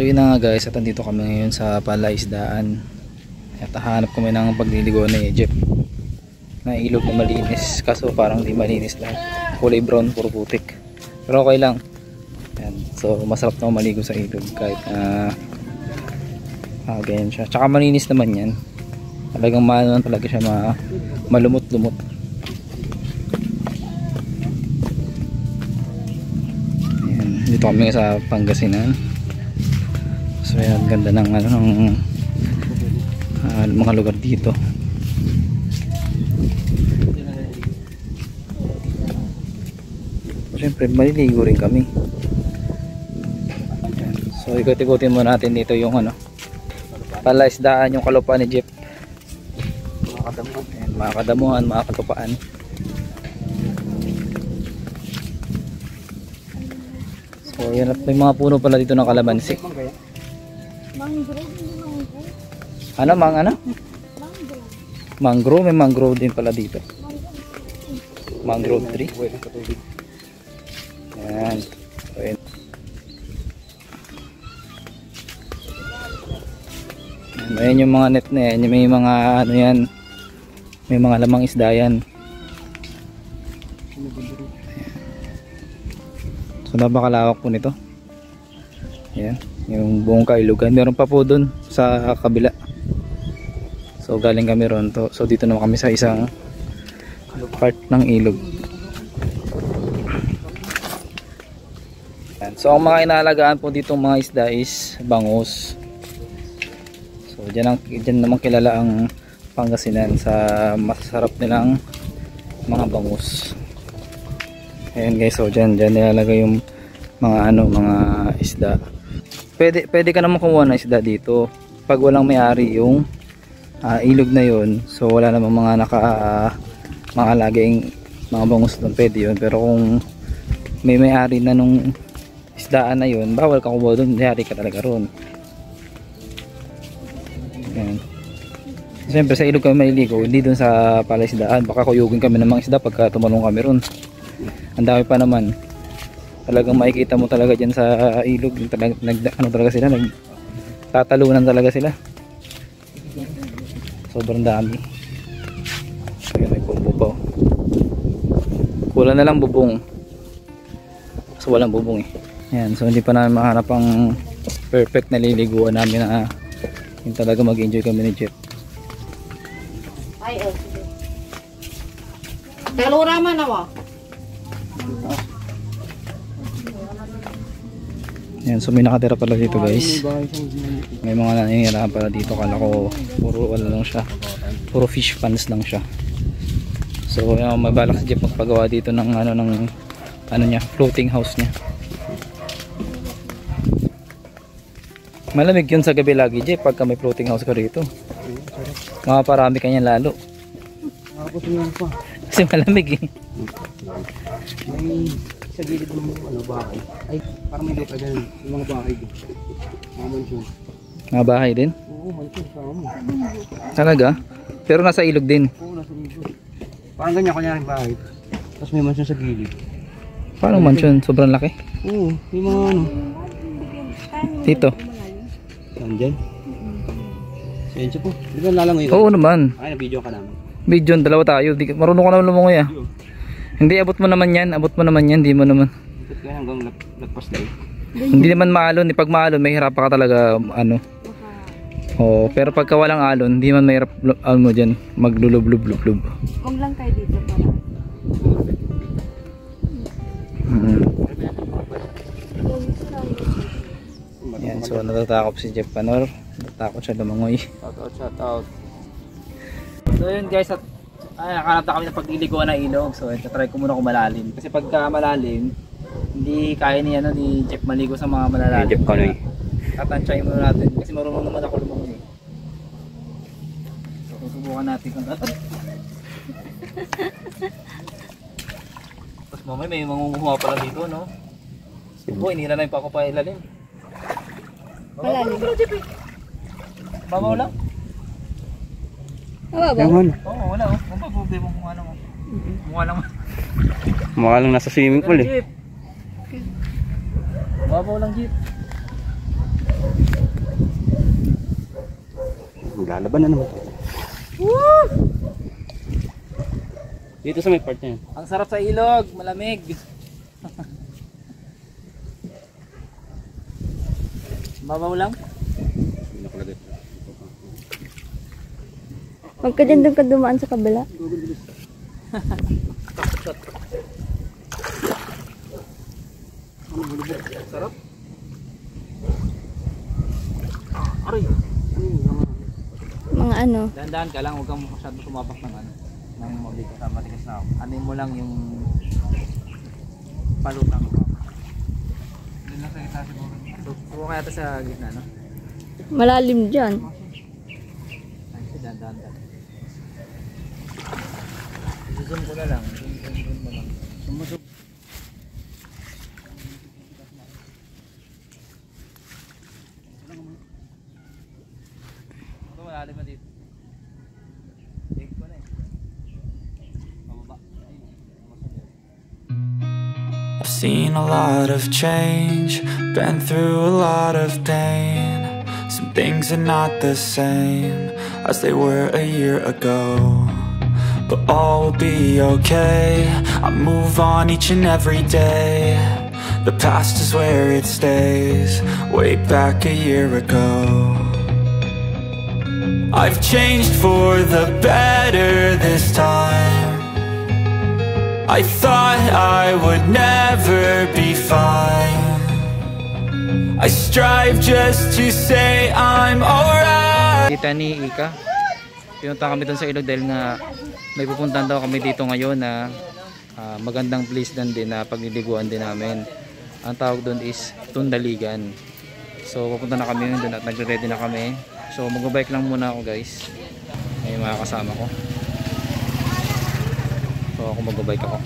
yun na nga guys, at andito kami ngayon sa palaisdaan at hahanap kami ng pagliligo ni Jeff na ilog na malinis, kaso parang di malinis lahat, kulay brown, puro putik, pero okay lang. Yan. So masarap na maligo sa ilog kahit ganyan siya, tsaka malinis naman yan, talagang maano talaga siya, malumot-lumot. Yan. Dito kami sa Pangasinan. So yan, ganda ng mga lugar dito. Siyempre maliligo rin kami. Yan. So ikot-ikotin mo natin dito yung palaisdaan, yung kalupaan ni Jeff. Mga kadamuhan, mga kalupaan. So yan, at may mga puno pala dito ng kalamansi. Mangrove, may mangrove din pala dito. Mangrove tree. Yan. Ayan yung mga net na yan, may mga yan, may mga lamang isda yan. So napakalawak po nito. Yan, yung buong kailugan. Meron pa po dun sa kabila. So galing kami ron to. So dito naman kami sa isang part ng ilog. Yan. So ang mga inaalagaan po ditong mga isda is bangus. So dyan naman kilala ang Pangasinan sa masarap nilang mga bangus. Ayan guys, so dyan nilalagay yung mga mga isda. Pwede ka naman kumuha ng isda dito pag walang may-ari yung ilog na yun. So wala namang mga alaging mga bangus doon, pwede yun. Pero kung may-ari na nung isdaan na yun, bawal ka kumuha doon, may-ari ka talaga ron. Ayan. Siyempre sa ilog kami maliligo, hindi doon sa palaisdaan. Baka kuyugin kami ng mga isda pagka tumalong kami ron. Ang dami pa naman. Talagang makikita mo talaga dyan sa ilog, talaga sila, nagtatalunan talaga sila. Sobrang dami. Kaya may bubong. Kulang na lang bubong. So walang bubong eh. Yan, so hindi pa namin mahanap ang perfect na liliguan namin na yung talaga mag-enjoy kami ni Jeff. Ay, sige. Talura man ako. Yan, so may nakatira pala dito guys. May mga naninirahan pala dito. Kala ko puro lang siya, puro fish ponds lang siya. So may balak si Jeff magpagawa dito ng niya, floating house niya. Malamig yun sa gabi lagi Jeff pagka may floating house ka rito. Makaparami ka niyan lalo. Kasi malamig eh. Sa gilid ng bahay. Ay, parang may lupa dyan. Yung mga bahay din. Mga mansyon. Mga bahay din? Oo, mansyon. Talaga? Pero nasa ilog din? Oo, nasa ilog. Parang ganyan kanyaring bahay. Tapos may mansyon sa gilid. Parang mansyon? Sobrang laki? Oo, may mga Dito? Saan dyan? Sensya po. Di ba lalangoy ka? Oo naman. Ay, na-video ka namin. Video, dalawa tayo. Marunong ka naman lumungoy ah. Hindi, abot mo naman yan, hindi mo naman. Ikot ka hanggang lagpas na eh. Hindi naman maalon, pag maalon may hirap ka talaga Oo, pero pagka walang alon, hindi man mahirap mo dyan, maglulub-lub-lub. Huwag lang kayo dito para. Yan, so natatakot si Jeff Panor. Natatakot siya lumangoy. Shout out. So yun guys, at nakahanap na kami ng pagliliguan na ilog. So try ko muna kung malalim. Kasi pagka malalim, hindi kaya ni Jeff maligo sa mga malalalim. Jeff Kanoy. Tatansyahin muna natin kasi marunong naman ako lumangoy. So susubukan natin kung tapos mamaya may mangunguha pala dito, no? Boy, hindi na lang pa ako pa ilalim. Malalim. Babaw lang? Mababaw? Oo, wala oh. Kung problema kung ano mo. Mukha lang nasa swimming pool eh. Babaw lang Jeep. Maglalaban na naman. Dito sa may part na yan. Ang sarap sa ilog, malamig. Babaw lang. Nakalagay. Huwag ka dyan doon ka dumaan sa kabila. Sarap. Aray. Mga ano. Dahan-dahan ka lang, huwag kang masyado tumapak ng ano. Nang matigas na ako. Ano mo lang yung palutang ko. Doon lang sa gitna siguro. Subo kaya ito sa gitna, no? Malalim dyan. Ay, dahan-dahan ka. Zoom ko na lang. Zoom mo lang. Sumusok. Ito malalim na dito. Take ko na eh. Pababa. I've seen a lot of change, been through a lot of pain. Some things are not the same as they were a year ago, but all will be okay. I move on each and every day. The past is where it stays, way back a year ago. I've changed for the better this time. I thought I would never be fine. I strive just to say I'm alright. Kita ni Ika, pinunta kami doon sa ilog dahil nga may pupuntahan daw kami dito ngayon na magandang place din na pagliliguan din namin. Ang tawag doon is Tundaligan. So pupunta na kami doon at nagre-ready na kami. So mag-bike lang muna ako guys. May mga kasama ko. So ako mag-bike ako.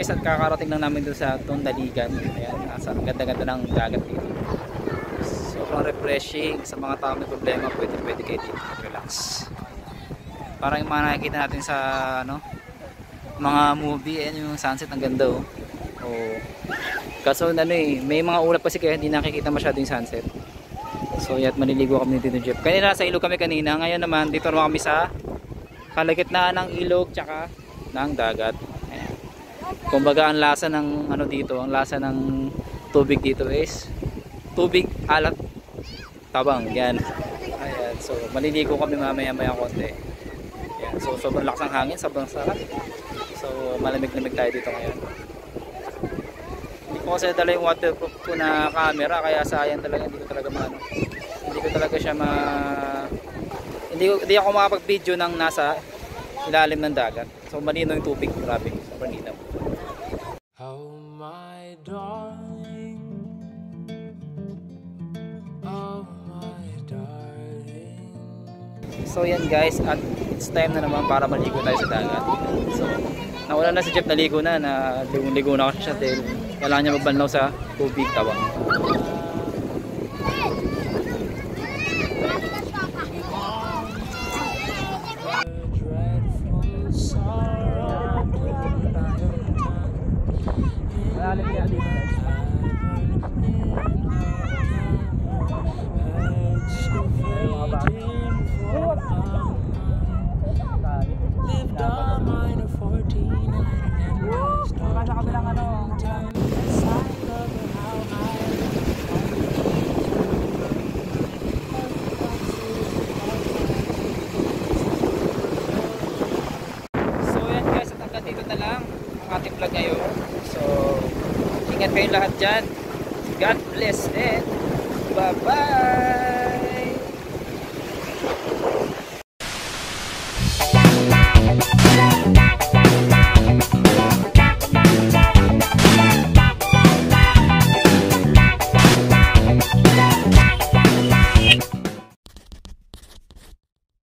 guys at kakarating lang namin doon sa Tondaligan. Ayan, nasa ganda-ganda ng dagat dito. Sobrang refreshing sa mga tao may problema, pwede kayo dito relax. Parang yung mga nakikita natin sa ano, mga movie, ayan yung sunset, ang ganda oh. Oh. Kaso ano may mga ulap kasi kaya hindi nakikita masyado yung sunset. So yat maliligo kami dito Jeff. Kanina sa ilog kami kanina, ngayon naman dito naman kami sa kalagitnaan ng ilog tsaka ng dagat. Ayan. Kumbaga ang lasa ng ano dito, ang lasa ng tubig dito is tubig alat tabang yan. Ayan, so maliligo kami mamaya-maya konti. Ayan, so sobrang lakas ng hangin, sobrang sarap. So malamig-lamig tayo dito ngayon. Hindi ko kasi dala yung waterproof ko na camera kaya sayang talaga, hindi ko talaga maano. Hindi ko talaga siya hindi ako makapag-video ng nasa ilalim ng dagat. So malinaw yung tubig, grabe, sobrang linaw. Oh my darling, oh my darling. So yan guys, at it's time na naman para maligo tayo sa dagat. So nawala na si Jeff, naligo na, ligo na kasi siya dahil wala niya magbanlaw sa tubig tawang. Ating vlog ngayon. So ingat kayong lahat dyan. God bless and bye bye.